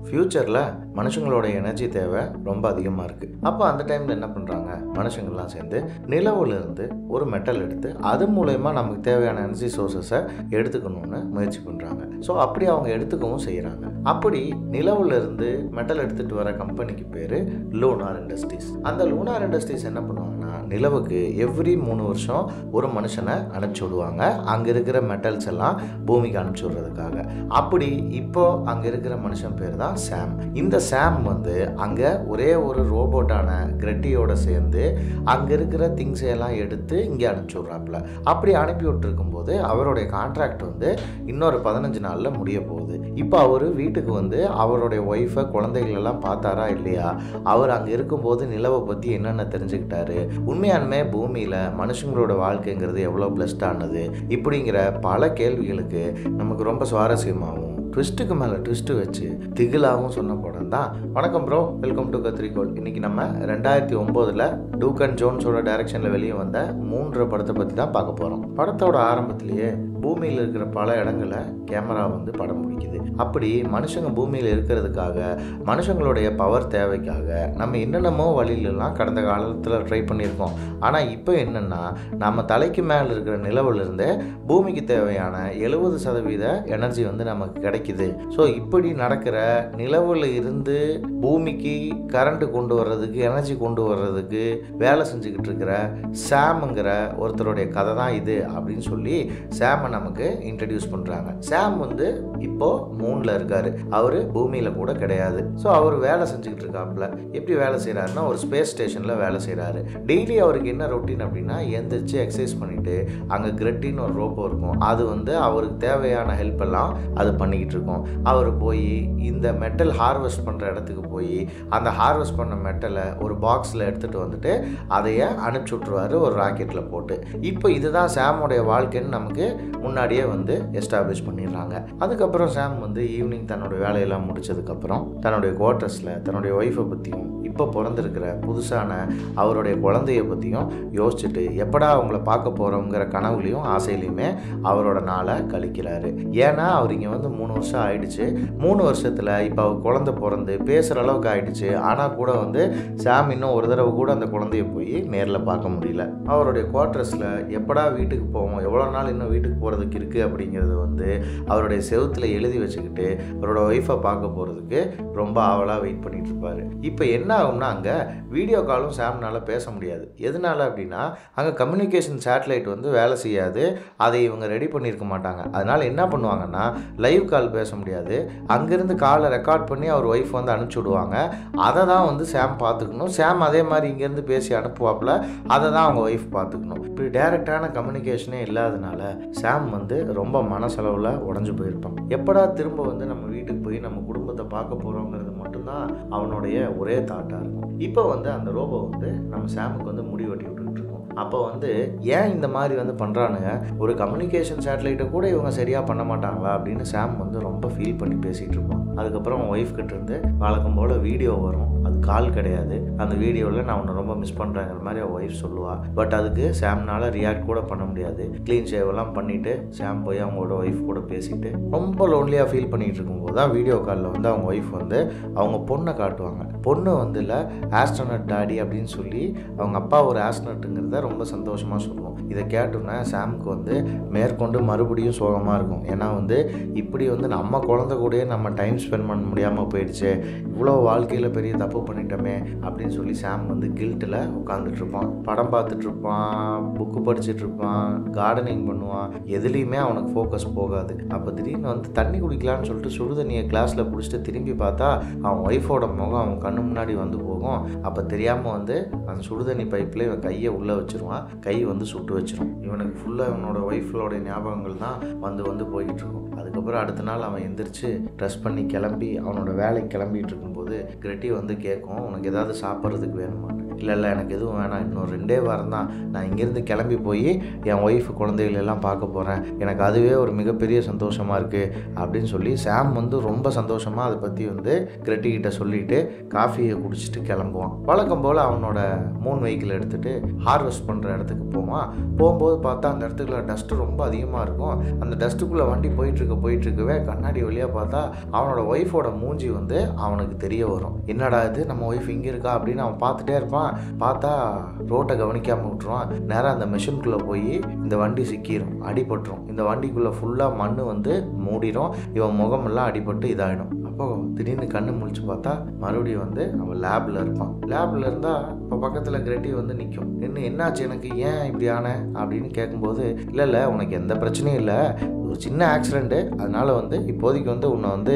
ஃப்யூச்சரில் மனுஷங்களோட எனர்ஜி தேவை ரொம்ப அதிகமாக இருக்குது. அப்போ அந்த டைமில் என்ன பண்ணுறாங்க, மனுஷங்கள்லாம் சேர்ந்து நிலவுலேருந்து ஒரு மெட்டல் எடுத்து அது மூலயமா நமக்கு தேவையான எனர்ஜி சோர்ஸஸை எடுத்துக்கணும்னு முயற்சி பண்ணுறாங்க. ஸோ அப்படி அவங்க எடுத்துக்கவும் செய்கிறாங்க. அப்படி நிலவுலேருந்து மெட்டல் எடுத்துகிட்டு வர கம்பெனிக்கு பேர் லூனார் இண்டஸ்ட்ரீஸ். அந்த லூனார் இண்டஸ்ட்ரீஸ் என்ன பண்ணுவாங்கன்னா, நிலவுக்கு எவ்ரி 3 வருஷம் ஒரு மனுஷனை அனுப்பிச்சி விடுவாங்க, அங்கே இருக்கிற மெட்டல்ஸ் எல்லாம் பூமிக்கு அனுப்பிச்சி விடுறதுக்காக. அப்படி இப்போ அங்கே இருக்கிற மனுஷன் பேர் தான் சாம். இந்த சாம் வந்து அங்கே ஒரே ஒரு ரோபோட்டான கிரெட்டியோட சேர்ந்து அங்கே இருக்கிற திங்ஸ் எல்லாம் எடுத்து இங்கே அனுப்பிச்சி விட்றாப்புல. அப்படி அனுப்பி விட்டுருக்கும்போது அவருடைய கான்ட்ராக்ட் வந்து இன்னொரு 15 நாளில் முடிய போகுது. இப்போ அவர் வீட்டுக்கு வந்து அவருடைய ஒய்ஃபை குழந்தைகளெல்லாம் பார்த்தாரா இல்லையா, அவர் அங்கே இருக்கும்போது நிலவை பற்றி என்னென்ன தெரிஞ்சுக்கிட்டாரு, உண்மையானுமே பூமியில் மனுஷங்களோட வாழ்க்கைங்கிறது எவ்வளோ பிளஸ்டானது, இப்படிங்கிற பல கேள்விகளுக்கு நமக்கு ரொம்ப சுவாரஸ்யமாகவும் ட்விஸ்ட்டுக்கு மேலே ட்விஸ்ட்டு வச்சு திகிலாகவும் சொன்ன படம் தான் வணக்கம் ப்ரோ, வெல்கம் டு கத்திரிக்கோள். இன்றைக்கி நம்ம 2009 டூக் அண்ட் ஜோன்ஸோட டைரக்ஷனில் வெளியே வந்த 3 படத்தை பற்றி தான் பார்க்க போகிறோம். படத்தோட ஆரம்பத்திலேயே பூமியில் இருக்கிற பல இடங்களை கேமரா வந்து படம் பிடிக்குது. அப்படி மனுஷங்க பூமியில் இருக்கிறதுக்காக, மனுஷங்களுடைய பவர் தேவைக்காக நம்ம என்னென்னமோ வழியிலலாம் கடந்த காலத்தில் ட்ரை பண்ணியிருக்கோம். ஆனால் இப்போ என்னென்னா, நம்ம தலைக்கு மேலே இருக்கிற நிலவுலேருந்து பூமிக்கு தேவையான 70% எனர்ஜி வந்து நமக்கு கிடைக்குது. ஸோ இப்படி நடக்கிற நிலவில் இருந்து பூமிக்கு கரண்ட் கொண்டு வர்றதுக்கு, எனர்ஜி கொண்டு வர்றதுக்கு வேலை செஞ்சுக்கிட்டு இருக்கிற சாம்ங்கிற ஒருத்தருடைய கதை தான் இது அப்படின்னு சொல்லி சாமை நமக்கு இன்ட்ரடியூஸ் பண்ணுறாங்க. சாம் வந்து இப்போ மூணில் இருக்காரு, அவர் பூமியில் கூட கிடையாது. ஸோ அவர் வேலை செஞ்சுக்கிட்டு இருக்காப்புல. எப்படி வேலை செய்கிறாருன்னா, ஒரு ஸ்பேஸ் ஸ்டேஷனில் வேலை செய்கிறாரு. டெய்லி அவருக்கு என்ன ரொட்டீன் அப்படின்னா, எந்திரிச்சு எக்ஸசைஸ் பண்ணிவிட்டு அங்கே கிரெட்டின்னு ஒரு ரோபோ இருக்கும், அது வந்து அவருக்கு தேவையான ஹெல்ப் எல்லாம் அது பண்ணிக்கிட்டு இருக்கோம். அவர் போய் இந்த மெட்டல் ஹார்வெஸ்ட் பண்ணுற இடத்துக்கு போய் அந்த ஹார்வெஸ்ட் பண்ண மெட்டலை ஒரு பாக்ஸில் எடுத்துகிட்டு வந்துட்டு அதையே அனுப்பிச்சி விட்ருவார் ஒரு ராக்கெட்டில் போட்டு. இப்போ இதுதான் சாமோடைய வாழ்க்கைன்னு நமக்கு முன்னாடியே வந்து எஸ்டாப்ளிஷ் பண்ணிடுறாங்க. அதுக்கப்புறம் சாம் வந்து ஈவினிங் தன்னோட வேலையெல்லாம் முடிச்சதுக்கப்புறம் தன்னுடைய குவார்ட்டர்ஸில் தன்னுடைய ஒய்ஃபை பற்றியும் இப்போ பிறந்திருக்கிற புதுசான அவருடைய குழந்தைய பற்றியும் யோசிச்சுட்டு எப்படா அவங்கள பார்க்க போகிறோங்கிற கனவுலையும் ஆசையிலையுமே அவரோட நாளை கழிக்கிறாரு. ஏன்னா அவர் இங்கே வந்து 3 வருஷம் ஆயிடுச்சு. 3 வருஷத்தில் இப்போ அவர் குழந்தை பிறந்து பேசுகிற அளவுக்கு ஆயிடுச்சு. ஆனால் கூட வந்து சாம் இன்னும் ஒரு தடவை கூட அந்த குழந்தைய போய் நேரில் பார்க்க முடியல. அவருடைய குவார்ட்டர்ஸில் எப்படா வீட்டுக்கு போவோம், எவ்வளோ நாள் இன்னும் வீட்டுக்கு போகிறதுக்கு இருக்குது அப்படிங்கிறது வந்து அவருடைய செவுத்தில் எழுதி வச்சுக்கிட்டு அவரோட ஒய்ஃபை பார்க்க போகிறதுக்கு ரொம்ப ஆவலாக வெயிட் பண்ணிட்டு இருப்பார். இப்போ என்ன ஆகும்னா, அங்கே வீடியோ காலும் சாம்னால் பேச முடியாது. எதனால அப்படின்னா, அங்கே கம்யூனிகேஷன் சேட்டலைட் வந்து வேலை செய்யாது, அதை இவங்க ரெடி பண்ணியிருக்க மாட்டாங்க. அதனால் என்ன பண்ணுவாங்கன்னா, லைவ் கால் பேச முடியாது. அங்கேருந்து காலை ரெக்கார்ட் பண்ணி அவர் ஒய்ஃப் வந்து அனுப்பிச்சி விடுவாங்க. அதை தான் வந்து சாம் பார்த்துக்கணும். சாம் அதே மாதிரி இங்கேருந்து பேசி அனுப்புவாப்பில், அதை தான் அவங்க ஒய்ஃப் பார்த்துக்கணும். இப்படி டைரெக்டான கம்யூனிகேஷனே இல்லாதனால சாம் வந்து ரொம்ப மனசளவில் உடஞ்சி போயிருப்பான். எப்படா திரும்ப வந்து நம்ம வீட்டுக்கு போய் நம்ம குடும்பத்தை பார்க்க போகிறோங்கிறது மட்டும்தான் அவனுடைய ஒரே தாட்டாக இருக்கும். இப்போ வந்து அந்த ரோபோ வந்து நம்ம சாமுக்கு வந்து முடி வெட்டி விட்டுக்கிட்டு இருக்கோம். அப்போ வந்து ஏன் இந்த மாதிரி வந்து பண்ணுறானுங்க, ஒரு கம்யூனிகேஷன் சேட்டலைட்டை கூட இவங்க சரியாக பண்ண மாட்டாங்களா அப்படின்னு சாம் வந்து ரொம்ப ஃபீல் பண்ணி பேசிகிட்டு இருப்போம். அதுக்கப்புறம் ஒய்ஃப் கிட்ட இருந்து வழக்கம் போல் வீடியோ வரும். அது கால் கிடையாது. அந்த வீடியோவில் நான் உன்னை ரொம்ப மிஸ் பண்ணுறேங்கிற மாதிரி அவள் ஒய்ஃப் சொல்லுவாள். பட் அதுக்கு சாம்னால் ரியாக்ட் கூட பண்ண முடியாது. க்ளீன் ஷேவெல்லாம் பண்ணிவிட்டு சாம் போய் அவங்களோட ஒய்ஃப் கூட பேசிட்டு ரொம்ப லோன்லியாக ஃபீல் பண்ணிகிட்டு இருக்கும்போது தான் வீடியோ காலில் வந்து அவங்க ஒய்ஃப் வந்து அவங்க பொண்ணை காட்டுவாங்க. பொண்ணு வந்து இல்லை ஆஸ்ட்ரோனட் டாடி அப்படின்னு சொல்லி அவங்க அப்பா ஒரு ஆஸ்ட்ரோனட்டுங்கிறத ரொம்ப சந்தோஷமாக சொல்லுவோம். இதை கேட்டோன்னா சாமுக்கு வந்து மேற்கொண்டு மறுபடியும் சோகமாக இருக்கும். ஏன்னா வந்து இப்படி வந்து நம்ம குழந்தை கூடயே நம்ம டைம் ஸ்பெண்ட் பண்ண முடியாமல் போயிடுச்சு, இவ்வளோ வாழ்க்கையில் பெரிய தப்பு பண்ணிட்டோமே அப்படின்னு சொல்லி சாம் வந்து கில்ட்டில் உட்காந்துட்டு இருப்பான். படம் பார்த்துட்டு இருப்பான், புக்கு படிச்சுட்டு இருப்பான், கார்டனிங் பண்ணுவான். எதுலேயுமே அவனுக்கு ஃபோக்கஸ் போகாது. அப்போ திடீர்னு வந்து தண்ணி குடிக்கலான்னு சொல்லிட்டு சுடு தண்ணியை கிளாஸில் குடிச்சிட்டு திரும்பி பார்த்தா அவன் ஒய்ஃபோட முகம் அவன் கண்ணு முன்னாடி வந்து போகும். அப்போ தெரியாமல் வந்து அந்த சுடுதண்ணி பைப்பில் இவன் கையை உள்ளே வச்சுருவான். கை வந்து சுட்டு வச்சிரும். இவனுக்கு ஃபுல்லாக இவனோட ஒய்ஃபோட ஞாபகங்கள் தான் வந்து போய்கிட்டு இருக்கும். அதுக்கப்புறம் அடுத்த நாள் அவன் எந்திரிச்சு ட்ரெஸ் பண்ணி கிளம்பி அவனோட வேலைக்கு கிளம்பிட்டு இருக்கும்போது கிரெட்டி வந்து கேட்கும், உனக்கு ஏதாவது சாப்பிட்றதுக்கு வேணுமான்னு. இல்லை எனக்கு எதுவும் வேணாம், இன்னும் 2 வாரம் தான், நான் இங்கேருந்து கிளம்பி போய் என் ஒய்ஃபு குழந்தைகள் எல்லாம் பார்க்க போகிறேன், எனக்கு அதுவே ஒரு மிகப்பெரிய சந்தோஷமாக இருக்குது அப்படின்னு சொல்லி சாம் வந்து ரொம்ப சந்தோஷமாக அதை பற்றி வந்து கிரெட்டி கிட்ட சொல்லிவிட்டு காஃபியை குடிச்சிட்டு கிளம்புவான். வழக்கம் போல் அவனோட மூன் வெஹிக்கிள் எடுத்துகிட்டு ஹார்வெஸ்ட் பண்ணுற இடத்துக்கு போவான். போகும்போது பார்த்தா அந்த இடத்துக்குள்ள டஸ்ட்டு ரொம்ப அதிகமாக இருக்கும். அந்த டஸ்ட்டுக்குள்ளே வண்டி போயிட்டுருக்கவே கண்ணாடி வழியாக பார்த்தா அவனோட ஒய்ஃபோட மூஞ்சி வந்து அவனுக்கு தெரிய வரும். என்னடா இது, நம்ம ஒய்ஃப் இங்கே இருக்கா அப்படின்னு அவன் பார்த்துட்டே இருப்பான். பார்த்தா ரோட்டை கவனிக்காமல் விட்டுருவான். நேராக அந்த மெஷின்குள்ளே போய் இந்த வண்டி சிக்கிடும், அடிபட்டுரும். இந்த வண்டிக்குள்ளே ஃபுல்லாக மண் வந்து மூடிடும். இவன் முகமெல்லாம் அடிபட்டு இதாகிடும். அப்போ திடீர்னு கண்ணு முழிச்சு பார்த்தா மறுபடியும் வந்து அவன் லேபில் இருப்பான். லேபில் இருந்தால் இப்போ பக்கத்தில் கிரெட்டி வந்து நிற்கும். என்னாச்சு, எனக்கு ஏன் இப்படி ஆன அப்படின்னு கேட்கும்போது, இல்லை உனக்கு எந்த பிரச்சனையும் இல்லை, ஒரு சின்ன ஆக்சிடென்ட்டு, அதனால் வந்து இப்போதைக்கு வந்து உன்னை வந்து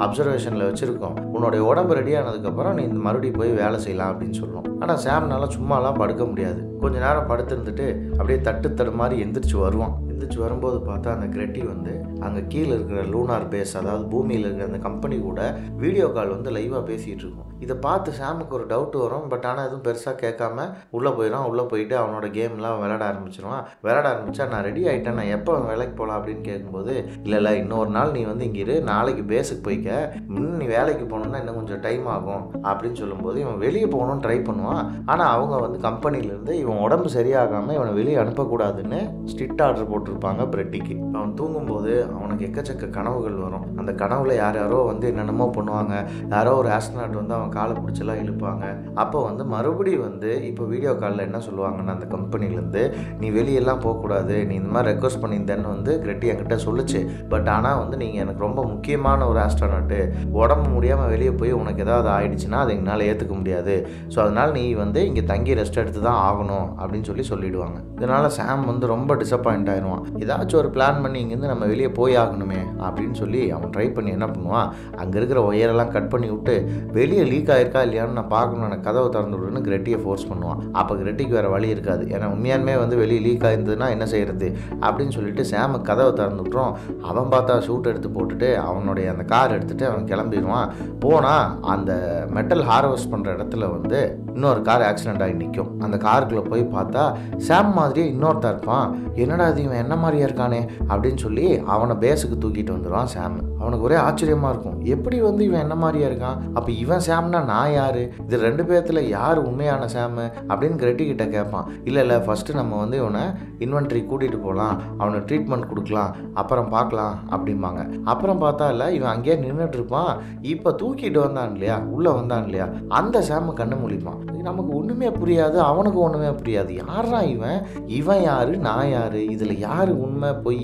அப்சர்வேஷனில் வச்சுருக்கோம், உன்னுடைய உடம்பு ரெடி ஆனதுக்கப்புறம் நீ இந்த மறுபடியும் போய் வேலை செய்யலாம் அப்படின்னு சொல்லுவோம். ஆனால் சாம்னால சும்மாலாம் படுக்க முடியாது. கொஞ்ச நேரம் படுத்துருந்துட்டு அப்படியே தட்டு மாதிரி எந்திரிச்சு வருவான். எந்திரிச்சு வரும்போது பார்த்தா அந்த கிரெட்டி வந்து அங்கே கீழே இருக்கிற லூனார் பேஸ், அதாவது பூமியில் இருக்கிற அந்த கம்பெனி கூட வீடியோ கால் வந்து லைவாக பேசிகிட்டு இருக்கும். இதை பார்த்து சாமுக்கு ஒரு டவுட் வரும். பட் ஆனால் எதுவும் பெருசாக கேட்காம உள்ளே போயிடும். உள்ளே போயிட்டு அவனோட கேம்லாம் விளையாட ஆரம்பிச்சிருவான். விளையாட ஆரம்பித்தா நான் ரெடி ஆகிட்டேன், நான் எப்போ வேலைக்கு போகலாம் அப்படின்னு கேட்கும்போது, இல்லை இன்னொரு நாள் நீ வந்து இங்கே இரு, நாளைக்கு பேஸுக்கு போய்க்க, இன்னும் நீ வேலைக்கு போகணுன்னா இன்னும் கொஞ்சம் டைம் ஆகும் அப்படின்னு சொல்லும்போது இவன் வெளியே போகணும்னு ட்ரை பண்ணுவான். ஆனால் அவங்க வந்து கம்பெனிலேருந்து இவன் உடம்பு சரியாகாமல் இவனை வெளியே அனுப்பக்கூடாதுன்னு ஸ்ட்ரிக்ட் ஆர்டர் போட்டிருப்பாங்க பிரெட்டிக்கு. அவன் தூங்கும்போது அவனுக்கு எக்கச்சக்க கனவுகள் வரும். அந்த கனவுல யாரோ வந்து என்னென்னமோ பண்ணுவாங்க. யாரோ ஒரு ஆஸ்ட்ரோநாட் வந்து அவன் காலை பிடிச்செல்லாம் இழுப்பாங்க. அப்போ வந்து மறுபடியும் வந்து இப்போ வீடியோ காலில் என்ன சொல்லுவாங்கன்னா, அந்த கம்பெனிலேருந்து நீ வெளியெல்லாம் போகக்கூடாது, நீ இந்த மாதிரி ரெக்வஸ்ட் பண்ணியிருந்தேன்னு வந்து கிரெட்டி என்கிட்ட சொல்லுச்சு. பட் ஆனால் வந்து நீங்கள் எனக்கு ரொம்ப முக்கியமான ஒரு ஆஸ்ட்ரோநாட்டு, உடம்பு முடியாமல் வெளியே போய் உனக்கு ஏதாவது ஆயிடுச்சுன்னா அதை என்னால் ஏற்றுக்க முடியாது, ஸோ அதனால் நீ வந்து இங்கே தங்கி ரெஸ்ட் எடுத்து தான் ஆகணும் அப்படின்னு சொல்லிடுவாங்க. இதனால் சாம் வந்து ரொம்ப டிசப்பாயிண்ட் ஆயிடுவான். ஏதாச்சும் ஒரு பிளான் பண்ணி இங்கேருந்து நம்ம வெளியே போய் ஆகணுமே அப்படின்னு சொல்லி அவன் ட்ரை பண்ணி என்ன பண்ணுவான், அங்கே இருக்கிற ஒயரெல்லாம் கட் பண்ணி விட்டு வெளியே லீக் ஆகிருக்கா இல்லையான்னு நான் பார்க்கணும், எனக்கு கதவை திறந்து விடுன்னு கிரெட்டியை ஃபோர்ஸ் பண்ணுவான். அப்போ கிரெட்டிக்கு வேறு வழி இருக்காது. ஏன்னா உண்மையானுமே வந்து வெளியே லீக் ஆயிருந்ததுன்னா என்ன செய்கிறது அப்படின்னு சொல்லிட்டு சாமு கதவை திறந்து விட்டுரும். அவன் பார்த்தா ஷூட் எடுத்து போட்டுட்டு அவனுடைய அந்த கார் எடுத்துகிட்டு அவன் கிளம்பிடுவான். போனால் அந்த மெட்டல் ஹார்வெஸ்ட் பண்ணுற இடத்துல வந்து இன்னொரு கார் ஆக்சிடென்ட் ஆகி நிற்கும். அந்த காருக்குள்ளே போய் பார்த்தா சாம் மாதிரியே இன்னொருத்தர் இருப்பான். என்னடா இது, இவன் என்ன மாதிரியா இருக்கானே அப்படின்னு சொல்லி அவனை பேஸுக்கு தூக்கிட்டு வந்துடுவான் சாம். அவனுக்கு ஒரே ஆச்சரியமாக இருக்கும், எப்படி வந்து இவன் என்ன மாதிரியா இருக்கான், அப்போ இவன் சாம்னா நான் யார், இது 2 பேர்த்தில் யார் உண்மையான சாமு அப்படின்னு கிரெட்டி கிட்ட கேட்பான். இல்லை ஃபஸ்ட்டு நம்ம வந்து இவனை இன்வென்ட்ரி கூட்டிகிட்டு போகலாம், அவனை ட்ரீட்மெண்ட் கொடுக்கலாம், அப்புறம் பார்க்கலாம் அப்படிம்பாங்க. அப்புறம் பார்த்தா இல்லை, இவன் அங்கேயே நின்றுட்டு இருப்பான். இப்போ தூக்கிட்டு வந்தான் இல்லையா, உள்ளே வந்தான் இல்லையா, அந்த சாமு கண்ணு முழிப்பான். நமக்கு ஒன்றுமே புரியாது, அவனுக்கு ஒன்றுமே புரியாது. யாரா இவன் யார், நான் யார், இதில் யார் உண்மை பொய்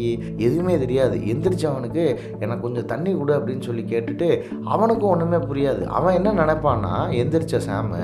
எதுவுமே தெரியாது. எந்திரிச்சு அவனுக்கு எனக்கு கொஞ்சம் தண்ணி கொடு அப்படின்னு சொல்லி கேட்டுட்டு அவனுக்கும் ஒன்றுமே புரியாது. அவன் என்ன நினைப்பான்னா, எந்திரிச்ச சாமு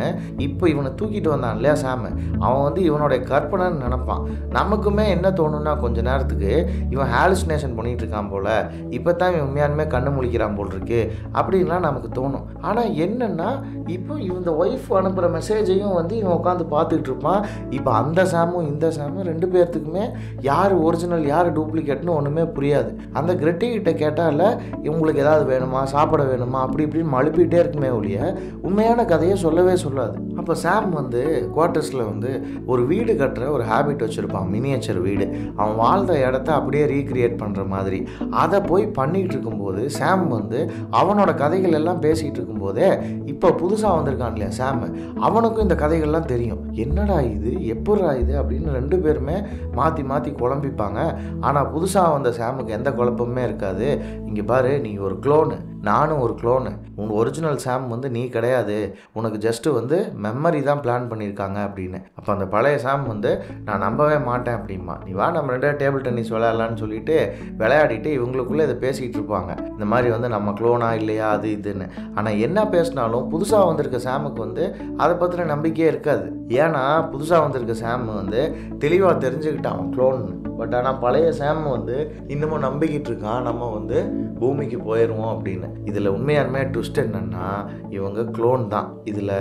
இப்போ இவனை தூக்கிட்டு வந்தான் இல்லையா சாமு, அவன் வந்து இவனுடைய கற்பனைன்னு நினைப்பான். நமக்குமே என்ன தோணுன்னா, கொஞ்ச நேரத்துக்கு இவன் ஹாலுசினேஷன் பண்ணிகிட்டு இருக்கான் போல், இப்போ தான் இவன் உண்மையானுமே கண்ணு முழிக்கிறான் போல் இருக்கு அப்படின்லாம் நமக்கு தோணும். ஆனால் என்னென்னா, இப்போ இந்த ஒய்ஃப் அனுப்புகிற மெசேஜையும் வந்து இவன் உட்காந்து பார்த்துக்கிட்டு இருப்பான். இப்போ அந்த சாமும் இந்த சாமும் 2 பேர்த்துக்குமே யார் ஒரிஜினல் யார் டூப்ளிகேட்னு ஒன்றுமே புரியாது. அந்த கிரெட்டி கிட்ட கேட்டால் இவங்களுக்கு ஏதாவது வேணுமா, சாப்பிட வேணுமா அப்படி இப்படின்னு மழுப்பிகிட்டே இருக்குமே ஒழிய உண்மையான கதையை சொல்லவே சொல்லாது. அப்போ சாம் வந்து குவார்ட்டர்ஸில் வந்து ஒரு வீடு கட்டுற ஒரு ஹேபிட் வச்சுருப்பான், மினியேச்சர் வீடு. அவன் வாழ்ந்த இடத்த அப்படியே ரீக்ரியேட் பண்ணுற மாதிரி அதை போய் பண்ணிகிட்டு இருக்கும்போது சாம் வந்து அவனோட கதைகள் எல்லாம் பேசிகிட்டு இருக்கும்போதே இப்போ புதுசாக வந்திருக்கான் இல்லையா சாம், அவனுக்கும் இந்த கதைகள்லாம் தெரியும். என்னடா இது, எப்படா இது அப்படின்னு 2 பேருமே மாற்றி குழம்பிப்பாங்க. ஆனால் புதுசாக வந்த சாமுக்கு எந்த குழப்பமே இருக்காது. இங்கே பாரு, நீ ஒரு க்ளோனு, நானும் ஒரு க்ளோனு, உன் ஒரிஜினல் சாம் வந்து நீ கிடையாது, உனக்கு ஜஸ்ட்டு வந்து மெமரி தான் பிளான் பண்ணியிருக்காங்க அப்படின்னு. அப்போ அந்த பழைய சாம் வந்து நான் நம்பவே மாட்டேன் அப்படிமா. நீ வா நம்ம 2 டேபிள் டென்னிஸ் விளையாடலான்னு சொல்லிட்டு விளையாடிட்டு இவங்களுக்குள்ளே இதை பேசிகிட்டு இருப்பாங்க, இந்த மாதிரி வந்து நம்ம க்ளோனா இல்லையா அது இதுன்னு. ஆனால் என்ன பேசினாலும் புதுசாக வந்திருக்க சாமுக்கு வந்து அதை பற்றின நம்பிக்கையே இருக்காது. ஏன்னா புதுசாக வந்திருக்க சாம் வந்து தெளிவாக தெரிஞ்சுக்கிட்டான் அவன் க்ளோன்னு. பட் ஆனால் பழைய சாம் வந்து இன்னமும் நம்பிக்கிட்டு இருக்கான் நம்ம வந்து பூமிக்கு போயிடுவோம் அப்படின்னு. அப்படின்னு. இதில் உண்மையாலுமே ட்விஸ்ட் என்னென்னா இவங்க க்ளோன் தான். இதில்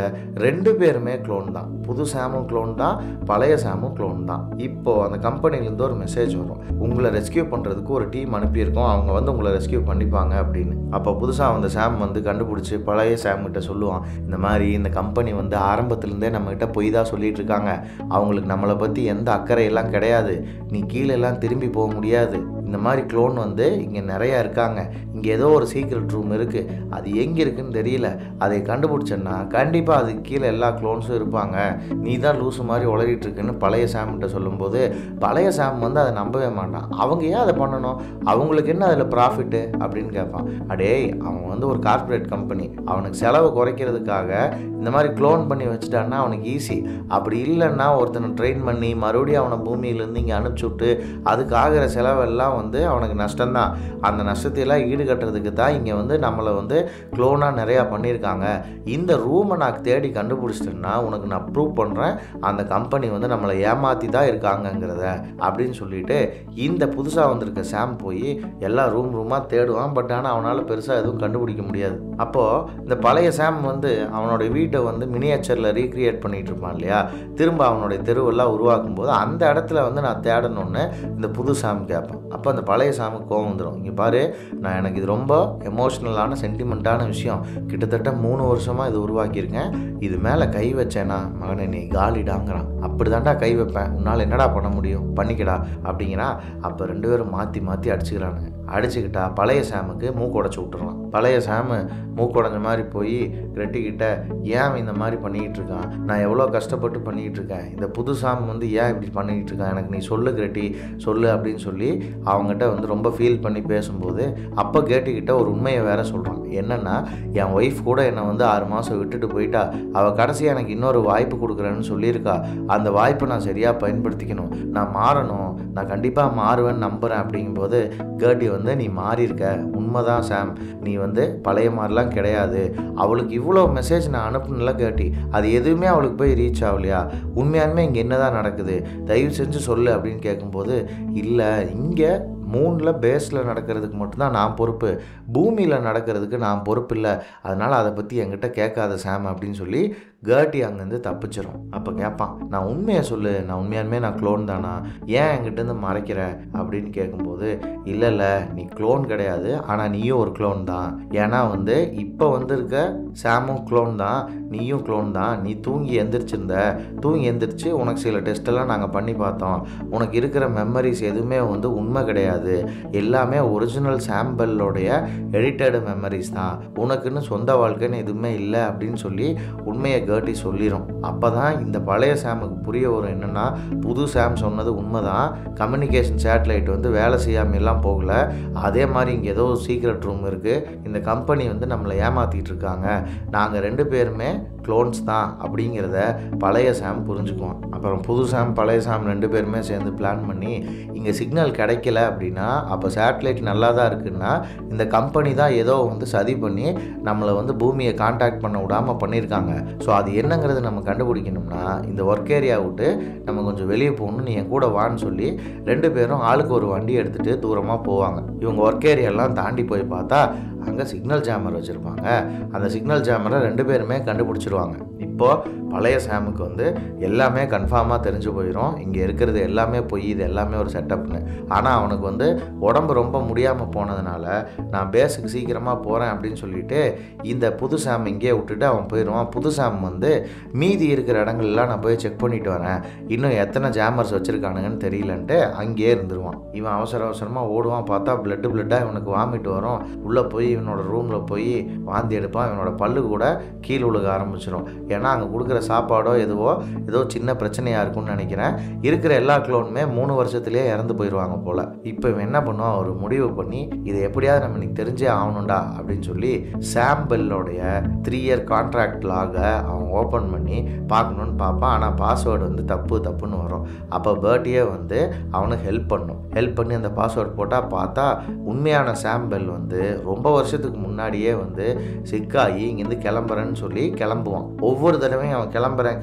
2 பேருமே க்ளோன் தான். புது சாமும் க்ளோன் தான், பழைய சாமும் க்ளோன் தான். இப்போது அந்த கம்பெனிலேருந்து ஒரு மெசேஜ் வரும், உங்களை ரெஸ்கியூ பண்ணுறதுக்கு ஒரு டீம் அனுப்பியிருக்கோம், அவங்க வந்து உங்களை ரெஸ்கியூ பண்ணிப்பாங்க அப்படின்னு. அப்போ புதுசாக அந்த சாம் வந்து கண்டுபிடிச்சி பழைய சாம்கிட்ட சொல்லுவான், இந்த மாதிரி இந்த கம்பெனி வந்து ஆரம்பத்துலேருந்தே நம்மகிட்ட பொய் தான் சொல்லிகிட்டு இருக்காங்க, அவங்களுக்கு நம்மளை பற்றி எந்த அக்கறையெல்லாம் கிடையாது, நீ கீழெல்லாம் திரும்பி போக முடியாது, இந்த மாதிரி க்ளோன் வந்து இங்கே நிறையா இருக்காங்க, இங்கே ஏதோ ஒரு சீக்ரெட் ரூம் இருக்குது, அது எங்கே இருக்குதுன்னு தெரியல, அதை கண்டுபிடிச்சேன்னா கண்டிப்பாக அதுக்கு கீழே எல்லா க்ளோன்ஸும் இருப்பாங்க, நீ தான் லூசு மாதிரி உளறிட்டு இருக்குன்னு பழைய சாம்கிட்ட சொல்லும்போது பழைய சாம் வந்து அதை நம்பவே மாட்டான். அவங்க ஏன் அதை பண்ணணும், அவங்களுக்கு என்ன அதில் ப்ராஃபிட்டு அப்படின்னு கேட்பான். அடே அவன் வந்து ஒரு கார்ப்பரேட் கம்பெனி, அவனுக்கு செலவு குறைக்கிறதுக்காக இந்த மாதிரி க்ளோன் பண்ணி வச்சுட்டான்னா அவனுக்கு ஈஸி. அப்படி இல்லைன்னா ஒருத்தனை ட்ரெயின் பண்ணி மறுபடியும் அவனை பூமியிலேருந்து இங்கே அனுப்பிச்சி விட்டு அதுக்கு ஆகிற செலவெல்லாம் வந்து அவனுக்கு நஷ்டம்தான். அந்த நஷ்டத்தையெல்லாம் ஈடுகட்டுறதுக்கு தான் இங்கே வந்து நம்மளை வந்து க்ளோனாக நிறையா பண்ணியிருக்காங்க. இந்த ரூமை நான் தேடி கண்டுபிடிச்சிட்டேன்னா உனக்கு நான் ப்ரூவ் பண்ணுறேன் அந்த கம்பெனி வந்து நம்மளை ஏமாற்றி தான் இருக்காங்கங்கிறத அப்படின்னு சொல்லிட்டு இந்த புதுசாக வந்திருக்க சாம் போய் எல்லா ரூமாக தேடுவான். பட் ஆனால் அவனால் பெருசாக எதுவும் கண்டுபிடிக்க முடியாது. அப்போது இந்த பழைய சாம் வந்து அவனோட வீட்டை வந்து மினியேச்சரில் ரீக்ரியேட் பண்ணிகிட்டு இருப்பான் இல்லையா, திரும்ப அவனுடைய தெருவெல்லாம் உருவாக்கும் போது அந்த இடத்துல வந்து நான் தேடணுன்னு இந்த புது சாம் கேட்பான். அப்போ அந்த பழைய சாமுக்கு கோவம் வந்துடும், இங்கே பாரு நான் எனக்கு இது ரொம்ப எமோஷ்னலான சென்டிமெண்ட்டான விஷயம், கிட்டத்தட்ட 3 வருஷமாக இது உருவாக்கியிருக்கேன், இது மேலே கை வச்சேன்னா மகனை நீ காலிடாங்கிறான். அப்படி தான்டா கை வைப்பேன், உன்னால் என்னடா பண்ண முடியும், பண்ணிக்கடா அப்படிங்கிறான். அப்போ 2 பேரும் மாற்றி மாற்றி அடிச்சுக்கிறானுங்க. அடிச்சுக்கிட்டா பழைய சாமுக்கு மூக்கு உடச்சி விட்டுறான். பழைய சாமு மூக்கு உடஞ்ச மாதிரி போய் கிரெட்டிக்கிட்ட ஏன் இந்த மாதிரி பண்ணிக்கிட்டு இருக்கான், நான் எவ்வளோ கஷ்டப்பட்டு பண்ணிக்கிட்டு இருக்கேன், இந்த புது சாம் வந்து ஏன் இப்படி பண்ணிக்கிட்டு இருக்கான், எனக்கு நீ சொல்லு கிரெட்டி சொல்லு அப்படின்னு சொல்லி அவங்ககிட்ட வந்து ரொம்ப ஃபீல் பண்ணி பேசும்போது அப்போ கேட்டுக்கிட்ட ஒரு உண்மையை வேற சொல்கிறான். என்னென்னா என் ஒய்ஃப் கூட என்னை வந்து 6 மாதம் விட்டுட்டு போயிட்டா, அவள் கடைசியாக எனக்கு இன்னொரு வாய்ப்பு கொடுக்குறேன்னு சொல்லியிருக்கா, அந்த வாய்ப்பை நான் சரியாக பயன்படுத்திக்கணும், நான் மாறணும், நான் கண்டிப்பாக மாறுவேன்னு நம்புகிறேன் அப்படிங்கும்போது கேட்டி வந்து நீ மாறியிருக்க, உண்மைதான் சாம், நீ வந்து பழைய மாதிரிலாம் கிடையாது, அவளுக்கு இவ்வளோ மெசேஜ் நான் அனுப்புனல கேட்டி, அது எதுவுமே அவளுக்கு போய் ரீச் ஆகலையா, உண்மையாலுமே இங்கே என்ன தான் நடக்குது, தயவு செஞ்சு சொல்லு அப்படின்னு கேட்கும்போது இல்லை இங்கே மூணில் பேஸில் நடக்கிறதுக்கு மட்டும்தான் நான் பொறுப்பு, பூமியில் நடக்கிறதுக்கு நான் பொறுப்பு இல்லை, அதனால் அதை பற்றி என்கிட்ட கேட்காத சாம் அப்படின்னு சொல்லி கேர்ட்டி அங்கேருந்து தப்பிச்சிடும். அப்போ கேட்பான், நான் உண்மையை சொல்லு, நான் உண்மையாலுமே நான் க்ளோன் தானா, ஏன் என்கிட்டேருந்து மறைக்கிற அப்படின்னு கேட்கும்போது இல்லை நீ க்ளோன் கிடையாது, ஆனால் நீயும் ஒரு க்ளோன் தான், ஏன்னா வந்து இப்போ வந்திருக்க சாமும் க்ளோன் தான், நீயும் க்ளோன் தான், நீ தூங்கி எந்திரிச்சு உனக்கு சில டெஸ்ட்டெல்லாம் நாங்கள் பண்ணி பார்த்தோம், உனக்கு இருக்கிற மெமரிஸ் எதுவுமே வந்து உண்மை கிடையாது, எல்லாமே ஒரிஜினல் சாம்பிளோடைய எடிட்டடு மெமரிஸ் தான், உனக்குன்னு சொந்த வாழ்க்கைன்னு எதுவுமே இல்லை அப்படின்னு சொல்லி உண்மையை கேர்ட்டி சொல்லிடும். அப்போ தான் இந்த பழைய சாமுக்கு புரிய வரும் என்னென்னா புது சாம் சொன்னது உண்மை தான், கம்யூனிகேஷன் சேட்டலைட் வந்து வேலை செய்யாமல் எல்லாம் போகல, அதே மாதிரி இங்கே ஏதோ ஒரு சீக்ரெட் ரூம் இருக்குது, இந்த கம்பெனி வந்து நம்மளை ஏமாற்றிட்டு இருக்காங்க, நாங்கள் 2 பேருமே க்ளோன்ஸ் தான் அப்படிங்கிறத பழைய சாம் புரிஞ்சுக்குவான். அப்புறம் புது சாம் பழைய சாம் 2 பேருமே சேர்ந்து பிளான் பண்ணி இங்கே சிக்னல் கிடைக்கல அப்படின்னா அப்போ சேட்டலைட் நல்லா தான் இருக்குன்னா இந்த கம்பெனி தான் ஏதோ வந்து சதி பண்ணி நம்மளை வந்து பூமியை கான்டாக்ட் பண்ண விடாமல் பண்ணியிருக்காங்க. ஸோ அது என்னங்கிறது நம்ம கண்டுபிடிக்கணும்னா இந்த ஒர்க் ஏரியா விட்டு நம்ம கொஞ்சம் வெளியே போகணும், நீ என் கூட வான்னு சொல்லி 2 பேரும் ஆளுக்கு ஒரு வண்டி எடுத்துகிட்டு தூரமாக போவாங்க. இவங்க ஒர்க் ஏரியாலாம் தாண்டி போய் பார்த்தா அங்கே சிக்னல் ஜாமர் வச்சுருப்பாங்க. அந்த சிக்னல் ஜாமரை 2 பேருமே கண்டுபிடிச்சிருவாங்க. இப்போது பழைய சாமுக்கு வந்து எல்லாமே கன்ஃபார்மாக தெரிஞ்சு போயிடும், இங்கே இருக்கிறது எல்லாமே போய் இது எல்லாமே ஒரு செட்டப்னு. ஆனால் அவனுக்கு வந்து உடம்பு ரொம்ப முடியாமல் போனதுனால நான் பேஸுக்கு சீக்கிரமாக போகிறேன் அப்படின்னு சொல்லிட்டு இந்த புது சாம் இங்கே விட்டுட்டு அவன் போயிடுவான். புது சாம் வந்து மீதி இருக்கிற இடங்கள்லாம் நான் போய் செக் பண்ணிட்டு வரேன், இன்னும் எத்தனை ஜாமர்ஸ் வச்சுருக்கானுங்கன்னு தெரியலன்ட்டு அங்கேயே இருந்துருவான். இவன் அவசரமாக ஓடுவான், பார்த்தா பிளட்டாக இவனுக்கு வாமிட்டு வரும். உள்ளே போய் இவனோட ரூமில் போய் வாந்தி எடுப்பான், இவனோட பல்லு கூட கீழே விழுக ஆரம்பிச்சிடும். ஏன்னா அங்கே கொடுக்குற சாப்பாடோ ஏதோ சின்ன பிரச்சனையாக இருக்கும்னு நினைக்கிறேன். இருக்கிற எல்லா க்ளோனுமே 3 வருஷத்துலேயே இறந்து போயிடுவாங்க போல். இப்போ இவன் என்ன பண்ணுவான், ஒரு முடிவு பண்ணி இதை எப்படியாவது நம்ம இன்னைக்கு தெரிஞ்சே ஆகணும்டா அப்படின்னு சொல்லி சாம் பெல்லோடைய 3 இயர் கான்ட்ராக்ட் லாக அவன் ஓப்பன் பண்ணி பார்க்கணுன்னு பார்ப்பான். ஆனால் பாஸ்வேர்டு வந்து தப்புன்னு வரும். அப்போ பேர்ட்டியே வந்து அவனுக்கு ஹெல்ப் பண்ணி அந்த பாஸ்வேர்டு போட்டால் பார்த்தா உண்மையான சாம் பெல் வந்து ரொம்ப வருஷத்துக்கு முன்னாடியே வந்து சிக்காகி இங்கேருந்து கிளம்புறேன்னு சொல்லி கிளம்புவான். ஒவ்வொரு தடவையும் அவன்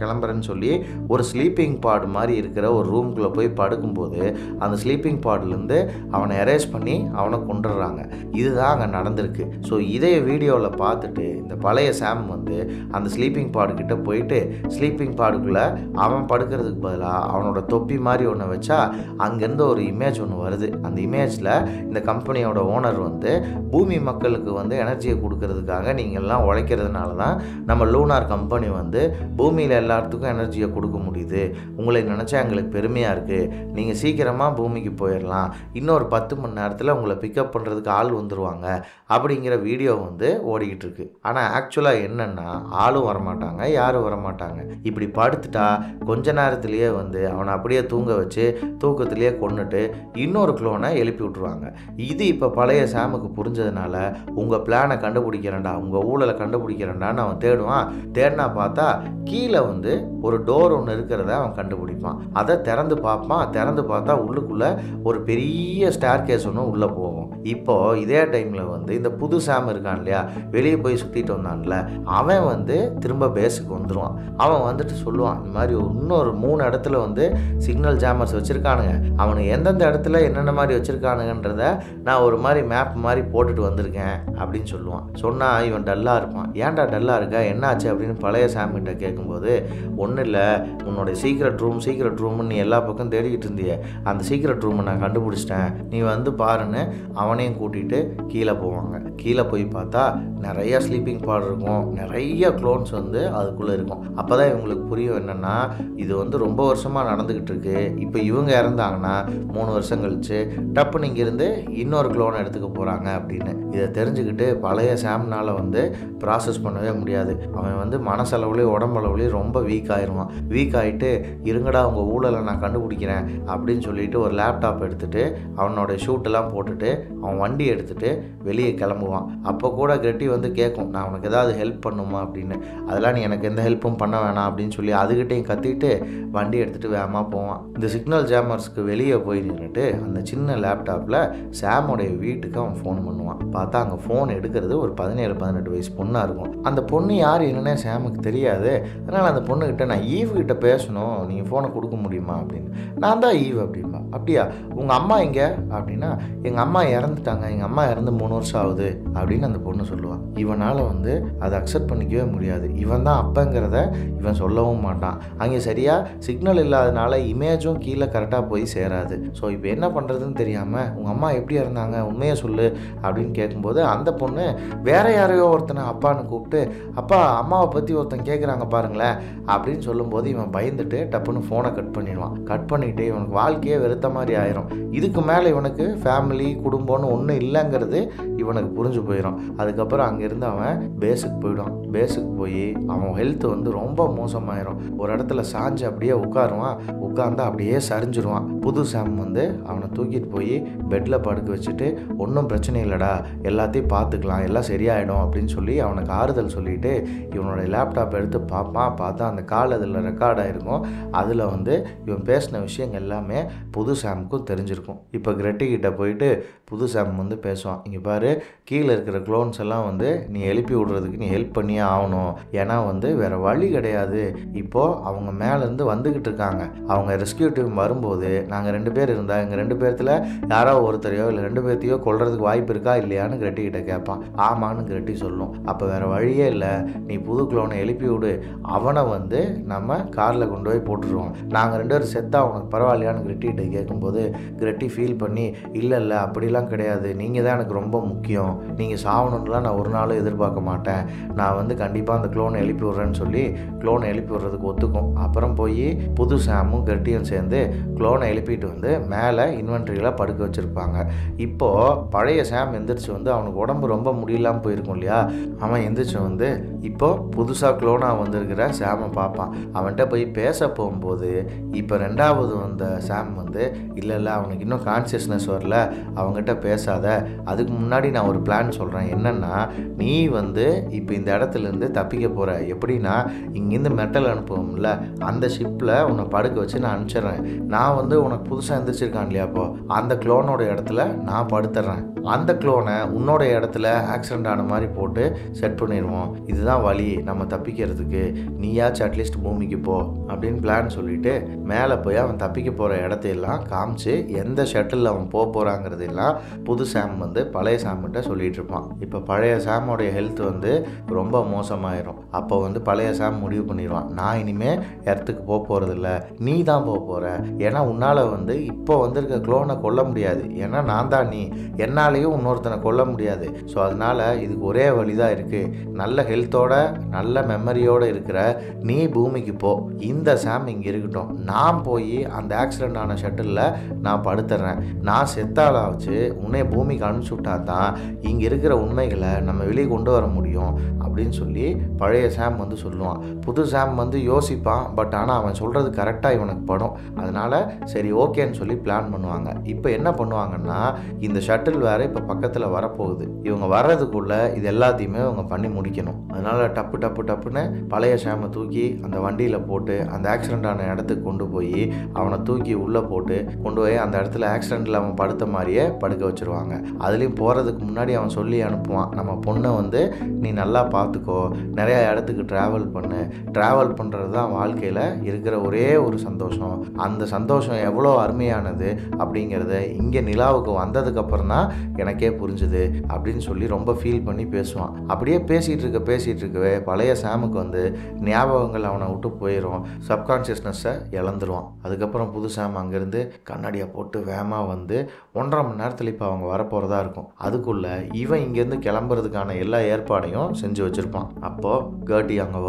கிளம்புறேன்னு சொல்லி ஒரு ஸ்லீப்பிங் பாட் மாதிரி இருக்கிற ஒரு ரூம்குள்ளே போய் படுக்கும்போது அந்த ஸ்லீப்பிங் பாட்லேருந்து அவனை எரேஸ் பண்ணி அவனை கொண்டுடுறாங்க. இதுதான் அங்கே நடந்திருக்கு. ஸோ இதே வீடியோவில் பார்த்துட்டு இந்த பழைய சாம் வந்து அந்த ஸ்லீப்பிங் பாடுக்கிட்ட போயிட்டு ஸ்லீப்பிங் பாடுக்குள்ளே அவன் படுக்கிறதுக்கு பதிலாக அவனோட தொப்பி மாதிரி ஒன்று வச்சா அங்கேருந்து ஒரு இமேஜ் ஒன்று வருது. அந்த இமேஜில் இந்த கம்பெனியோட ஓனர் வந்து பூமி மக்களுக்கு வந்து எனர்ஜியை கொடுக்கறதுக்காக நீங்கள்லாம் உழைக்கிறதுனால தான் நம்ம லூனார் கம்பெனி வந்து பூமியில் எல்லாத்துக்கும் எனர்ஜியை கொடுக்க முடியுது. உங்களை நினச்சா எங்களுக்கு பெருமையாக இருக்குது. நீங்கள் சீக்கிரமாக பூமிக்கு போயிடலாம். இன்னொரு 10 மணி நேரத்தில் உங்களை பிக்கப் பண்ணுறதுக்கு ஆள் வந்துடுவாங்க அப்படிங்கிற வீடியோ வந்து ஓடிக்கிட்டு இருக்கு. ஆனால் ஆக்சுவலாக என்னென்னா ஆளும் வரமாட்டாங்க, யாரும் வரமாட்டாங்க. இப்படி படுத்துட்டா கொஞ்ச நேரத்துலேயே வந்து அவனை அப்படியே தூங்க வச்சு தூக்கத்திலேயே கொன்னுட்டு இன்னொரு க்ளோனை எழுப்பி விட்ருவாங்க. இது இப்போ பழைய சாமுக்கு புரிஞ்சதுனால உங்கள் பிளானை கண்டுபிடிக்கிறேன்டா, உங்கள் ஊழலை கண்டுபிடிக்கிறேன்டான்னு அவன் தேடுவான். தேடினா பார்த்தா கீழே வந்து ஒரு டோர் ஒன்று இருக்கிறத அவன் கண்டுபிடிப்பான். அதை திறந்து பார்ப்பான். திறந்து பார்த்தா உள்ளுக்குள்ளே ஒரு பெரிய ஸ்டேர் கேஸ் ஒன்று உள்ளே போகும். இப்போது இதே டைமில் வந்து இந்த புது சாம் இருக்கான் இல்லையா, வெளியே போய் சுற்றிட்டு வந்தான்ல, அவன் வந்து திரும்ப பேஸுக்கு வந்துடுவான். அவன் வந்துட்டு சொல்லுவான், இந்த மாதிரி இன்னொரு 3 இடத்துல வந்து சிக்னல் ஜாமர்ஸ் வச்சுருக்கானுங்க. அவனுக்கு எந்தெந்த இடத்துல என்னென்ன மாதிரி வச்சுருக்கானுங்கன்றத நான் ஒரு மாதிரி மேப் மாதிரி போட்டுட்டு வந்திருக்கேன் அப்படின்னு சொல்லுவான். சொன்னால் இவன் டல்லாக இருப்பான். ஏன்டா டல்லாக இருக்கா, என்னாச்சு அப்படின்னு பழைய சாமிகிட்ட கேட்கும்போது, ஒன்றும் இல்லை, உன்னோட சீக்ரெட் ரூம்னு நீ எல்லா பக்கம் தேடிக்கிட்டு இருந்தியே, அந்த சீக்ரெட் ரூமை நான் கண்டுபிடிச்சிட்டேன், நீ வந்து பாருன்னு அவனையும் கூட்டிகிட்டு கீழே போவாங்க. கீழே போய் பார்த்தா நிறையா ஸ்லீப்பிங் பாட் இருக்கும், நிறைய க்ளோன்ஸ் வந்து அதுக்குள்ளே இருக்கும். அப்போ தான் இவங்களுக்கு புரியும் என்னென்னா இது வந்து ரொம்ப வருஷமாக நடந்துக்கிட்டு இருக்கு. இப்போ இவங்க இறந்தாங்கன்னா 3 வருஷம் கழிச்சு டப்புன்னு இங்கேருந்து இன்னொரு க்ளோனை எடுத்துக்க போகிறாங்க அப்படின்னு. இதை தெரிஞ்சுக்கிட்டு பழைய சாம்னால் வந்து ப்ராசஸ் பண்ணவே முடியாது. அவன் வந்து மனசளவுலேயும் உடம்பளவுலேயும் ரொம்ப வீக் ஆயிடுவான். வீக் ஆகிட்டு இருங்கடா உங்கள் ஊழலை நான் கண்டுபிடிக்கிறேன் அப்படின்னு சொல்லிட்டு ஒரு லேப்டாப் எடுத்துகிட்டு அவனோட ஷூட்டெல்லாம் போட்டுட்டு அவன் வண்டி எடுத்துகிட்டு வெளியே கிளம்புவான். அப்போ கூட கிரெட்டி வந்து கேட்கும், நான் உனக்கு ஏதாவது ஹெல்ப் பண்ணுமா அப்படின்னு. அதெல்லாம் நீ எனக்கு எந்த ஹெல்ப்பும் பண்ண வேணாம் அப்படின்னு சொல்லி அதுக்கிட்டையும் கத்திட்டு வண்டி எடுத்துகிட்டு வேகமாக போவான். இந்த சிக்னல் ஜாமர்ஸ்க்கு வெளியே போய் நின்றுட்டு அந்த சின்ன லேப்டாப்பில் சாமோடைய வீட்டுக்கு அவன் ஃபோன் பண்ணுவான். பார்த்தா அங்கே ஃபோன் எடுக்கிறது ஒரு 17-18 வயசு பொண்ணாக இருக்கும். அந்த பொண்ணு யார் என்னன்னே சாமுக்கு தெரியாது. அதனால் அந்த பொண்ணுக்கிட்ட நான் ஈவ்கிட்ட பேசணும், நீங்கள் ஃபோனை கொடுக்க முடியுமா அப்படின்னு. நான் தான் ஈவ் அப்படின்பா. அப்படியா, உங்கள் அம்மா எங்கே அப்படின்னா, எங்கள் அம்மா இறந்துட்டாங்க, எங்கள் அம்மா இறந்து 3 வருஷம் ஆகுது அப்படின்னு அந்த பொண்ணு சொல்லுவான். இவனால் வந்து அதை அக்செப்ட் பண்ணிக்கவே முடியாது. இவன் தான் அப்பங்கிறத இவன் சொல்லவும் மாட்டான். அங்கே சரியாக சிக்னல் இல்லாதனால இமேஜும் கீழே கரெக்டாக போய் சேராது. ஸோ இப்போ என்ன பண்ணுறதுன்னு தெரியாமல் உங்கள் அம்மா எப்படி இருந்தாங்க உண்மையை சொல்லு அப்படின்னு கேட்கும்போது அந்த பொண்ணு வேற யாரையோ ஒருத்தனை அப்பான்னு கூப்பிட்டு, அப்பா அம்மாவை பற்றி ஒருத்தன் கேட்குறாங்க பாருங்களேன் அப்படின்னு சொல்லும்போது இவன் பயந்துட்டு டப்புன்னு ஃபோனை கட் பண்ணிடுவான். கட் பண்ணிவிட்டு இவனுக்கு வாழ்க்கையே வெறுத்த மாதிரி ஆயிரும். இதுக்கு மேலே இவனுக்கு ஃபேமிலி குடும்பம்னு ஒன்றும் இல்லைங்கிறது இவனுக்கு புரிஞ்சு போயிடும். அதுக்கப்புறம் அங்கேருந்து அவன் பேஸுக்கு போயிடுவான். பேஸுக்கு போய் அவன் ஹெல்த் வந்து ரொம்ப மோசமாயிரும். ஒரு இடத்துல சாஞ்சு அப்படியே உட்காருவான். உட்காந்து அப்படியே சரிஞ்சிருவான். புது சாம் வந்து அவனை தூக்கிட்டு போய் பெட்டில் படுக்க வச்சுட்டு, ஒன்றும் பிரச்சனை இல்லைடா, எல்லாத்தையும் பார்த்துக்கலாம், எல்லாம் சரியாயிடும் அப்படின்னு சொல்லி அவனுக்கு ஆறுதல் சொல்லிட்டு இவனோட லேப்டாப் எடுத்து பார்ப்பான். பார்த்தா அந்த கால் அதில் ரெக்கார்ட் ஆகிருக்கும். அதில் வந்து இவன் பேசின விஷயங்கள் எல்லாமே புது சாமுக்கும் தெரிஞ்சிருக்கும். இப்போ கிரெட்டி கிட்ட போயிட்டு புது சாம் வந்து பேசுவான். இங்கே பாரு, கீழே இருக்கிற க்ளோன்ஸ் எல்லாம் வந்து நீ எழுப்பி விடுறதுக்கு நீ ஹெல்ப் பண்ணியே ஆகணும். ஏன்னா வந்து வேறு வழி கிடையாது. இப்போது அவங்க மேலேருந்து வந்துக்கிட்டு இருக்காங்க. அவங்க ரெஸ்கியூ டீம் வரும்போது நாங்கள் 2 பேர் இருந்தால் எங்கள் 2 பேர்த்தில் யாரோ ஒருத்தரையோ இல்லை 2 பேர்த்தையோ கொல்றதுக்கு வாய்ப்பு இருக்கா இல்லையான்னு கிரெட்டி கிட்ட கேட்பான். ஆமான்னு கிரெட்டி சொல்லும். அப்போ வேறு வழியே இல்லை, நீ புது க்ளோனை எழுப்பி விடு, அவனை வந்து நம்ம காரில் கொண்டு போய் போட்டுருவோம், நாங்கள் 2 பேரும் செத்தா உனக்கு பரவாயில்லையான்னு கிரெட்டி கிட்ட கேட்கும்போது கிரெட்டி ஃபீல் பண்ணி, இல்லை அப்படிலாம் கிடையாது, நீங்கள் தான் எனக்கு ரொம்ப முக்கியம், நீங்கள் சாவணுன்னுலாம் நான் ஒரு நாளும் எதிர்பார்க்க மாட்டேன், நான் வந்து கண்டிப்பாக அந்த க்ளோனை எழுப்பி விட்றேன்னு சொல்லி க்ளோனை எழுப்பி விட்றதுக்கு ஒத்துக்கும். அப்புறம் போய் புது சாமும் கிரெட்டியும் சேர்ந்து க்ளோனை எழுப்பிட்டு வந்து மேலே இன்வென்ட்ரியில் படுக்க வச்சுருப்பாங்க. இப்போது பழைய சாம் எந்திரிச்சு வந்து அவனுக்கு உடம்பு ரொம்ப முடியலாமல் போயிருக்கும் இல்லையா, அவன் எந்திரிச்சு வந்து இப்போது புதுசாக க்ளோனாக வந்திருக்கிற சாமை பார்ப்பான். அவன்கிட்ட போய் பேச போகும்போது இப்போ 2வது வந்த சாம் வந்து இல்லை அவனுக்கு இன்னும் கான்சியஸ்னஸ் வரல, அவங்ககிட்ட என்கிட்ட பேசாத, அதுக்கு முன்னாடி நான் ஒரு பிளான் சொல்கிறேன். என்னென்னா, நீ வந்து இப்போ இந்த இடத்துலேருந்து தப்பிக்க போகிற. எப்படின்னா, இங்கேருந்து மெட்டல் அனுப்புவோம்ல, அந்த ஷிப்பில் உன்னை படுக்க வச்சு நான் அனுப்பிச்சிட்றேன். நான் வந்து உனக்கு புதுசாக எந்திரிச்சிருக்கான் இல்லையா, அப்போ அந்த க்ளோனோட இடத்துல நான் படுத்துட்றேன். அந்த க்ளோனை உன்னோட இடத்துல ஆக்சிடென்ட் ஆன மாதிரி போட்டு செட் பண்ணிடுவோம். இதுதான் வழி நம்ம தப்பிக்கிறதுக்கு. நீயாச்சும் அட்லீஸ்ட் பூமிக்கு போ அப்படின்னு பிளான் சொல்லிவிட்டு மேலே போய் அவன் தப்பிக்க போகிற இடத்தையெல்லாம் காமிச்சு எந்த ஷட்டில் அவன் போகிறாங்கிறதெல்லாம் புது சாம் வந்து பழைய சாம்கிட்ட சொல்லிகிட்டு இருப்பான். இப்போ பழைய சாமோடைய ஹெல்த் வந்து ரொம்ப மோசமாயிரும். அப்போ வந்து பழைய சாம் முடிவு பண்ணிடுவான், நான் இனிமேல் எர்த்துக்கு போகிறதில்ல, நீ தான் போகிற. ஏன்னா உன்னால் வந்து இப்போ வந்திருக்க க்ளோனை கொல்ல முடியாது. ஏன்னா நான் தான் நீ, என்னாலேயும் இன்னொருத்தனை கொல்ல முடியாது. ஸோ அதனால் இதுக்கு ஒரே வழி தான் இருக்குது. நல்ல ஹெல்த்தோட நல்ல மெமரியோடு இருக்கிற நீ பூமிக்கு போ, இந்த சாம் இங்கே இருக்கட்டும். நான் போய் அந்த ஆக்சிடென்ட் ஆன ஷட்டிலில் நான் படுத்துறேன். நான் செத்தாலாச்சு உன்னை பூமிக்கு அனுப்பிச்சி விட்டா தான் இங்கே இருக்கிற உண்மைகளை நம்ம வெளியே கொண்டு வர முடியும் அப்படின்னு சொல்லி பழைய சாம் வந்து சொல்லுவான். புது சாம் வந்து யோசிப்பான், பட் ஆனால் அவன் சொல்கிறது கரெக்டாக இவனுக்கு படும். அதனால் சரி ஓகேன்னு சொல்லி பிளான் பண்ணுவாங்க. இப்போ என்ன பண்ணுவாங்கன்னா, இந்த ஷட்டில் வேறு இப்போ பக்கத்தில் வரப்போகுது. இவங்க வர்றதுக்குள்ளே இது எல்லாத்தையுமே இவங்க பண்ணி முடிக்கணும். அதனால் டப்புன்னு பழைய சாமை தூக்கி அந்த வண்டியில் போட்டு அந்த ஆக்சிடென்ட் ஆன இடத்துக்கு கொண்டு போய் அவனை தூக்கி உள்ளே போட்டு கொண்டு போய் அந்த இடத்துல ஆக்சிடென்ட்டில் அவன் படுத்த மாதிரியே படுக்க வச்சுருவாங்க. அதுலேயும் போகிறதுக்கு முன்னாடி அவன் சொல்லி அனுப்புவான், நம்ம பொண்ணை வந்து நீ நல்லா பார்த்துக்கோ, நிறையா இடத்துக்கு ட்ராவல் பண்ணுறது தான் வாழ்க்கையில் இருக்கிற ஒரே ஒரு சந்தோஷம். அந்த சந்தோஷம் எவ்வளோ அருமையானது அப்படிங்கிறத இங்கே நிலாவுக்கு வந்ததுக்கப்புறம் தான் எனக்கே புரிஞ்சுது அப்படின்னு சொல்லி ரொம்ப ஃபீல் பண்ணி பேசுவான். அப்படியே பேசிகிட்டு இருக்கவே பழைய சாமுக்கு வந்து ஞாபகங்கள் அவனை விட்டு போயிடும். சப்கான்ஷியஸ்னஸை இழந்துருவான். அதுக்கப்புறம் புது சாம் அங்கேருந்து கண்ணாடியை போட்டு வேகமாக வந்து 1.5 மணி நேரத்தில் இப்போ அவங்க வரப்போகிறதா இருக்கும். அதுக்குள்ளே இவன் இங்கேருந்து கிளம்புறதுக்கான எல்லா ஏற்பாடையும் செஞ்சு வச்சுருப்பான். அப்போது கர்ட்டி அங்கே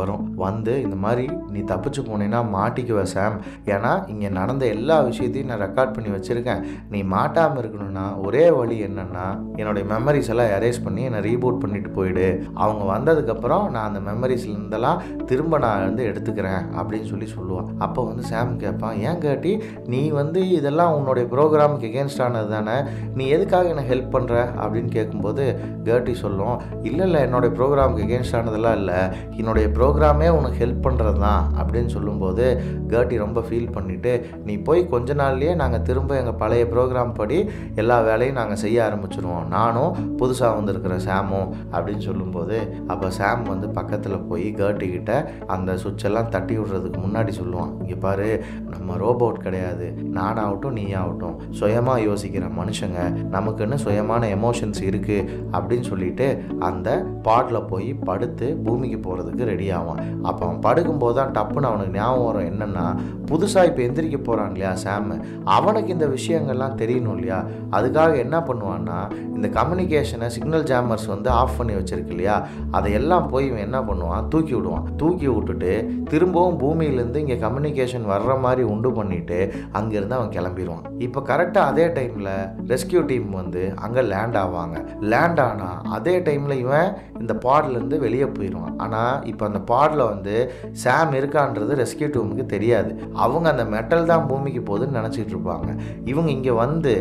வந்து இந்த மாதிரி நீ தப்பிச்சு போனேன்னா மாட்டிக்குவ சாம், ஏன்னா இங்கே நடந்த எல்லா விஷயத்தையும் நான் ரெக்கார்ட் பண்ணி வச்சுருக்கேன். நீ மாட்டாமல் இருக்கணும்னா ஒரே வழி என்னென்னா, என்னுடைய மெமரிஸ் எல்லாம் எரேஸ் பண்ணி என்னை ரீபூட் பண்ணிட்டு போயிடு. அவங்க வந்ததுக்கப்புறம் நான் அந்த மெமரிஸ்லேருந்தெல்லாம் திரும்ப நான் வந்து எடுத்துக்கிறேன் அப்படின்னு சொல்லுவான். அப்போ வந்து சாம் கேட்பான், ஏன் கர்ட்டி நீ வந்து இதெல்லாம் உன்னுடைய ப்ரோக்ராமுக்கு எகென்ஸ்ட் ஆனது தானே, நீ எதுக்காக என்னை ஹெல்ப் பண்ணுற அப்படின்னு கேட்கும்போது கர்ட்டி சொல்லும், இல்லை என்னுடைய ப்ரோக்ராமுக்கு எகென்ஸ்ட் ஆனதெல்லாம் இல்லை, என்னுடைய ப்ரோக்ராமே உனக்கு ஹெல்ப் பண்ணுறது தான் அப்படின்னு சொல்லும்போது கர்ட்டி ரொம்ப ஃபீல் பண்ணிவிட்டு, நீ போய் கொஞ்ச நாள்லேயே நாங்கள் திரும்ப எங்கள் பழைய ப்ரோக்ராம் படி எல்லா வேலையும் நாங்கள் செய்ய ஆரம்பிச்சிருவோம், நானும் புதுசாக வந்திருக்கிற சாமும் அப்படின்னு சொல்லும்போது அப்போ சாம் வந்து பக்கத்தில் போய் கர்ட்டி கிட்ட அந்த சுவிட்செல்லாம் தட்டி விடுறதுக்கு முன்னாடி சொல்லுவான், இங்கே பாரு நம்ம ரோபோட் கிடையாது, நானாகட்டும் நீ ஆகட்டும் சுயமாக யோசிக்கிற மனுஷங்க, நமக்குன்னு சுயமான எமோஷன்ஸ் இருக்குது அப்படின்னு சொல்லிட்டு அந்த பாட்டில் போய் படுத்து பூமிக்கு போகிறதுக்கு ரெடி ஆவான். அப்போ அவன் படுக்கும்போது தான் டப்புன்னு அவனுக்கு ஞாபகம் வரும், என்னென்னா புதுசாக இப்போ எந்திரிக்க போகிறான் இல்லையா சாம், அவனுக்கு இந்த விஷயங்கள்லாம் தெரியணும் இல்லையா. அதுக்காக என்ன பண்ணுவான்னா, இந்த கம்யூனிகேஷனை சிக்னல் ஜாமர்ஸ் வந்து ஆஃப் பண்ணி வச்சிருக்கு இல்லையா, அதையெல்லாம் போய் இவன் என்ன பண்ணுவான், தூக்கி விட்டுட்டு திரும்பவும் பூமியிலேருந்து இங்கே கம்யூனிகேஷன் வர்ற மாதிரி உண்டு பண்ணிவிட்டு அங்கேருந்து அவன் கிளம்பிடுவான். இப்போ கரெக்டாக அதே டைமில் ரெஸ்கியூ டீம் வந்து அங்கே லேண்ட் ஆவாங்க. லேண்ட் ஆனால் அதே டைமில் இவன் இந்த பாட்லேருந்து வெளியே போயிடுவான். ஆனால் இப்போ அந்த பாடில் வந்து சாம் இருக்கான்றது ரெஸ்கியூ டீமுக்கு தெரியாது. அவங்க அந்த மெட்டல் தான் பூமிக்கு போகுதுன்னு நினச்சிட்டு இருப்பாங்க. இவங்க இங்கே வந்து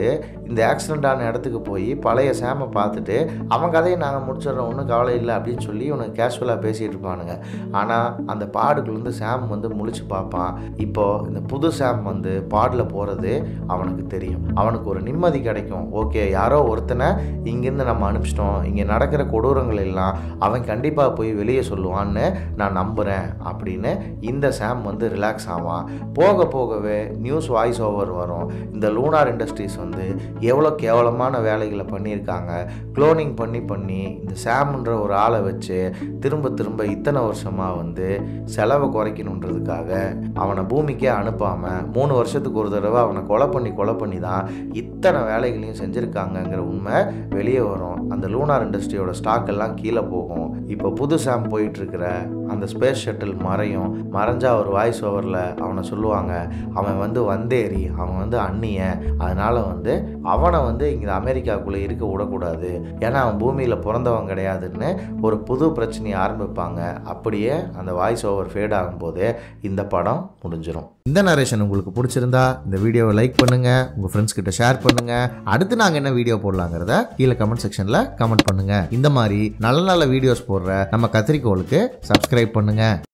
இந்த ஆக்சிடென்ட் ஆன இடத்துக்கு போய் பழைய சாமை பார்த்துட்டு அவன் கதையை நாங்கள் முடிச்சிடறோம், ஒன்றும் கவலை இல்லை அப்படின்னு சொல்லி இவனுக்கு கேஷுவலாக பேசிகிட்டு இருப்பானுங்க. ஆனால் அந்த பாடுக்குள்ளேருந்து சாம் வந்து முழிச்சு பார்ப்பான். இப்போது இந்த புது சாம் வந்து பாடில் போகிறது அவனுக்கு தெரியும். அவனுக்கு ஒரு நிம்மதி கிடைக்கும். ஓகே, யாரோ ஒருத்தனை இங்கேருந்து நம்ம அனுப்பிச்சிட்டோம், இங்கே நடக்கிற கொடூரங்கள் எல்லாம் அவன் கண்டிப்பாக போய் வெளியே சொல்லுவான்னு நான் நம்புகிறேன் அப்படின்னு இந்த சாம் வந்து ரிலாக்ஸ் ஆவான். போகவே நியூஸ் வாய்ஸ் ஓவர் வரும். இந்த லூனார் இண்டஸ்ட்ரீஸ் வந்து எவ்வளோ கேவலமான வேலைகளை பண்ணியிருக்காங்க, குளோனிங் பண்ணி இந்த சாம்ன்ற ஒரு ஆளை வச்சு திரும்ப இத்தனை வருஷமாக வந்து செலவை குறைக்கணுன்றதுக்காக அவனை பூமிக்கே அனுப்பாமல் 3 வருஷத்துக்கு ஒரு தடவை அவனை கொலை பண்ணி தான் இத்தனை வேலைகளையும் செஞ்சுருக்காங்கங்கிற உண்மை வெளியே வரும். அந்த லூனார் இண்டஸ்ட்ரியோட ஸ்டாக் எல்லாம் கீழே போகும். இப்போ புது சாம் போயிட்டுருக்கிற அந்த ஸ்பேஸ் ஷட்டில் மறைஞ்சா ஒரு வாய்ஸ் ஓவரில் அவனை சொல்லுவாங்க, அவன் வந்து வந்தேறி அவன் வந்து அந்நிய, அதனால் வந்து அவனை வந்து இங்கே அமெரிக்காவுக்குள்ளே இருக்க விடக்கூடாது, ஏன்னா அவன் பூமியில் பிறந்தவன் கிடையாதுன்னு ஒரு புது பிரச்சனையை ஆரம்பிப்பாங்க. அப்படியே அந்த வாய்ஸ் ஓவர் ஃபேட் ஆகும்போது இந்த படம் முடிஞ்சிடும். இந்த நரேஷன் உங்களுக்கு பிடிச்சிருந்தா இந்த வீடியோவை லைக் பண்ணுங்க, உங்க ஃப்ரெண்ட்ஸ் கிட்ட ஷேர் பண்ணுங்க. அடுத்து நாங்க என்ன வீடியோ போடலாங்கிறத கீழே கமெண்ட் செக்ஷன்ல கமெண்ட் பண்ணுங்க. இந்த மாதிரி நல்ல நல்ல வீடியோஸ் போடுற நம்ம கத்திரிக்கோளுக்கு சப்ஸ்கிரைப் பண்ணுங்க.